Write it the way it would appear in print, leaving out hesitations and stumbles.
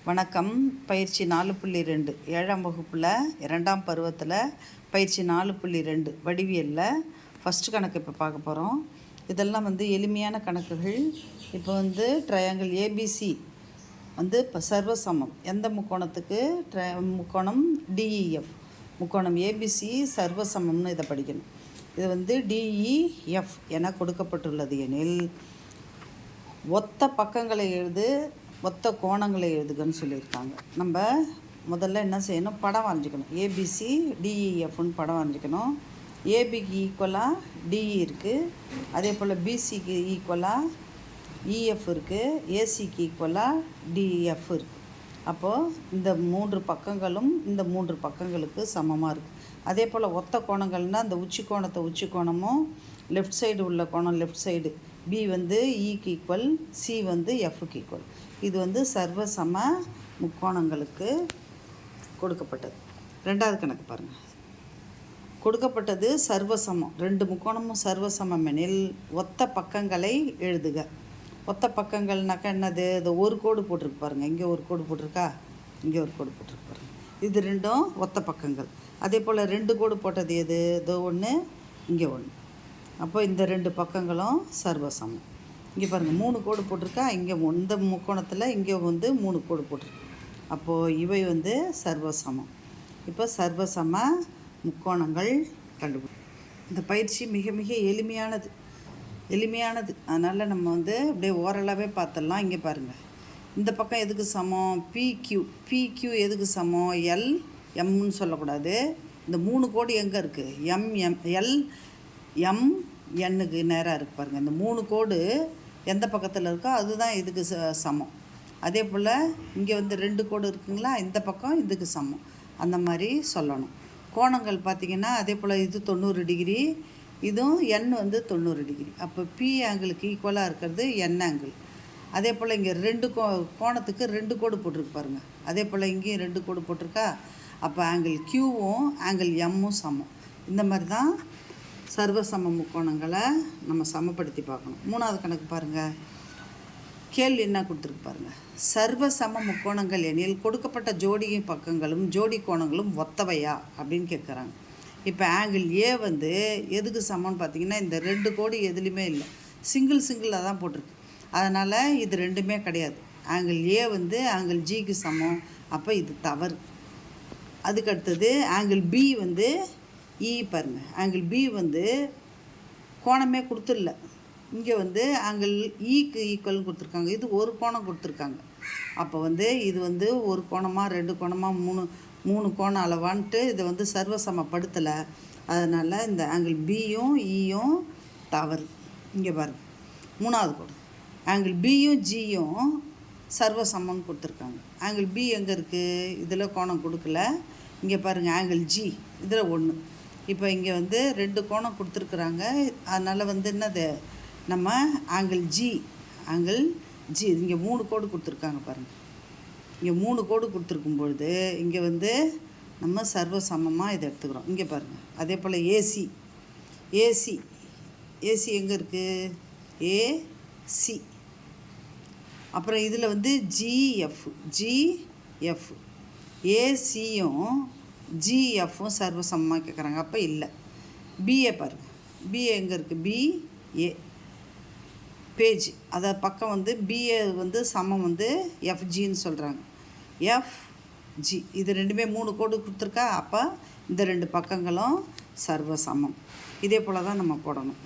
வணக்கம். பயிற்சி 4.2 7ஆம் வகுப்பில் 2ஆம் பருவத்தில் பயிற்சி 4.2 வடிவியலில் ஃபஸ்ட்டு கணக்கு இப்போ பார்க்க போகிறோம். இதெல்லாம் எளிமையான கணக்குகள். இப்போ ட்ரையாங்கிள் ஏபிசி இப்போ சர்வசமம். எந்த முக்கோணத்துக்கு முக்கோணம் டிஇஎஃப், முக்கோணம் ஏபிசி சர்வசமம்னு இதை படிக்கணும். இது டிஇஎஃப் என கொடுக்கப்பட்டுள்ளது எனில் ஒத்த பக்கங்களை எழுது, ஒத்த கோணங்களை எழுதுகன்னு சொல்லியிருக்காங்க. நம்ம முதல்ல என்ன செய்யணும், படம் வரைஞ்சிக்கணும். ஏபிசி டிஇஎஃப்னு படம் வரைஞ்சிக்கணும். ஏபிக்கு ஈக்குவலாக டிஇ இருக்குது, அதே போல் பிசிக்கு ஈக்குவலாக இஎஃப் இருக்குது, ஏசிக்கு ஈக்குவலாக டிஎஃப் இருக்குது. அப்போது இந்த 3 பக்கங்களும் இந்த 3 பக்கங்களுக்கு சமமாக இருக்குது. அதே போல் ஒத்த கோணங்கள்னால் அந்த உச்சி கோணமும் லெஃப்ட் சைடு உள்ள கோணம் லெஃப்ட் சைடு, பி இக்கு ஈக்குவல், சி எஃப்க்கு ஈக்குவல். இது சர்வசம முக்கோணங்களுக்கு கொடுக்கப்பட்டது. ரெண்டாவது கணக்கு பாருங்கள். கொடுக்கப்பட்டது சர்வசமம், 2 முக்கோணமும் சர்வசமம் எனில் ஒத்த பக்கங்களை எழுதுக. ஒத்த பக்கங்கள்னாக்கா என்னது, இது ஒரு கோடு போட்டிருக்கு பாருங்கள், இங்கே ஒரு கோடு போட்டிருக்கா, இங்கே ஒரு கோடு போட்டிருக்கு பாருங்கள். இது ரெண்டும் ஒத்த பக்கங்கள். அதே போல் 2 கோடு போட்டது எது, இதோ ஒன்று, இங்கே ஒன்று. அப்போ இந்த 2 பக்கங்களும் சர்வசமம். இங்கே பாருங்கள் 3 கோடு போட்டிருக்கா, இங்கே இந்த முக்கோணத்தில் இங்கே 3 கோடு போட்டிருக்கு. அப்போது இவை சர்வசமம். இப்போ சர்வசம முக்கோணங்கள் கண்டுபிடி. இந்த பயிற்சி மிக மிக எளிமையானது. அதனால் நம்ம அப்படியே ஓரலாகவே பார்த்துடலாம். இங்கே பாருங்கள், இந்த பக்கம் எதுக்கு சமம், பிக்யூ எதுக்கு சமம், எம்னு சொல்லக்கூடாது. இந்த 3 கோடு எங்கே இருக்குது, எம்என்னுக்கு நேராக இருக்குது பாருங்கள். இந்த 3 கோடு எந்த பக்கத்தில் இருக்கோ அதுதான் இதுக்கு சமம். அதே போல் இங்கே 2 கோடு இருக்குங்களா, இந்த பக்கம் இதுக்கு சமம். அந்த மாதிரி சொல்லணும். கோணங்கள் பார்த்திங்கன்னா அதே போல் இது 90 டிகிரி, இதுவும் என் 90 டிகிரி. அப்போ பி ஆங்கிளுக்கு ஈக்குவலாக இருக்கிறது என் ஆங்கிள். அதே போல் இங்கே 2 கோணத்துக்கு 2 கோடு போட்டிருக்கு பாருங்கள். அதே போல் இங்கேயும் 2 கோடு போட்டிருக்கா. அப்போ ஆங்கிள் கியூவும் ஆங்கிள் எம்மும் சமம். இந்த மாதிரி தான் சர்வசம முக்கோணங்களை நம்ம சமப்படுத்தி பார்க்கணும். 3வது கணக்கு பாருங்கள். கேள்வி என்ன கொடுத்துருக்கு பாருங்கள். சர்வசம முக்கோணங்கள் எனில் கொடுக்கப்பட்ட ஜோடி பக்கங்களும் ஜோடி கோணங்களும் ஒத்தவையா அப்படின்னு கேட்குறாங்க. இப்போ ஆங்கிள் ஏ எதுக்கு சமம்னு பார்த்தீங்கன்னா இந்த 2 கோடு எதுலேயுமே இல்லை, சிங்கிளாக தான் போட்டிருக்கு. அதனால் இது 2மே கிடையாது. ஆங்கிள் ஏ ஆங்கிள் ஜிக்கு சமம். அப்போ இது தவறு. அதுக்கு அடுத்தது ஆங்கிள் பி இ பாருங்கள். ஆங்கிள் பி கோணமே கொடுத்துடல. இங்கே ஆங்கிள் இக்கு ஈக்குவல்னு கொடுத்துருக்காங்க. இது ஒரு கோணம் கொடுத்துருக்காங்க. அப்போ இது ஒரு கோணமாக 2 கோணமாக 3 கோணம் அளவான்ட்டு இதை சர்வசமப்படுத்தலை. அதனால் இந்த ஆங்கிள் பியும் ஈயும் தவறு. இங்கே பாருங்கள் 3வது கோடு, ஆங்கிள் பியும் ஜியும் சர்வசமம்னு கொடுத்துருக்காங்க. ஆங்கிள் பி எங்கே இருக்குது, இதில் கோணம் கொடுக்கல. இங்கே பாருங்கள் ஆங்கிள் ஜி இதில் 1. இப்போ இங்கே 2 கோணம் கொடுத்துருக்குறாங்க. அதனால் என்னது, நம்ம ஆங்கிள் ஜி இங்கே 3 கோடு கொடுத்துருக்காங்க பாருங்கள். இங்கே 3 கோடு கொடுத்துருக்கும் பொழுது இங்கே நம்ம சர்வசமமாக இதை எடுத்துக்கிறோம். இங்கே பாருங்கள். அதே போல் ஏசி எங்கே இருக்குது, ஏசி. அப்புறம் இதில் ஜிஎஃப் ஏசியும் ஜிஎஃப்பும் சர்வசமமாக கேட்குறாங்க. அப்போ இல்லை. பிஏ பாருங்கள், பிஏ எங்கே இருக்குது, பிஏ பேஜ் அதை பக்கம் பிஏ சமம் எஃப்ஜின்னு சொல்கிறாங்க. எஃப்ஜி இது 2மே 3 கோடு கொடுத்துருக்கா. அப்போ இந்த 2 பக்கங்களும் சர்வசமம். இதே போல் தான் நம்ம போடணும்.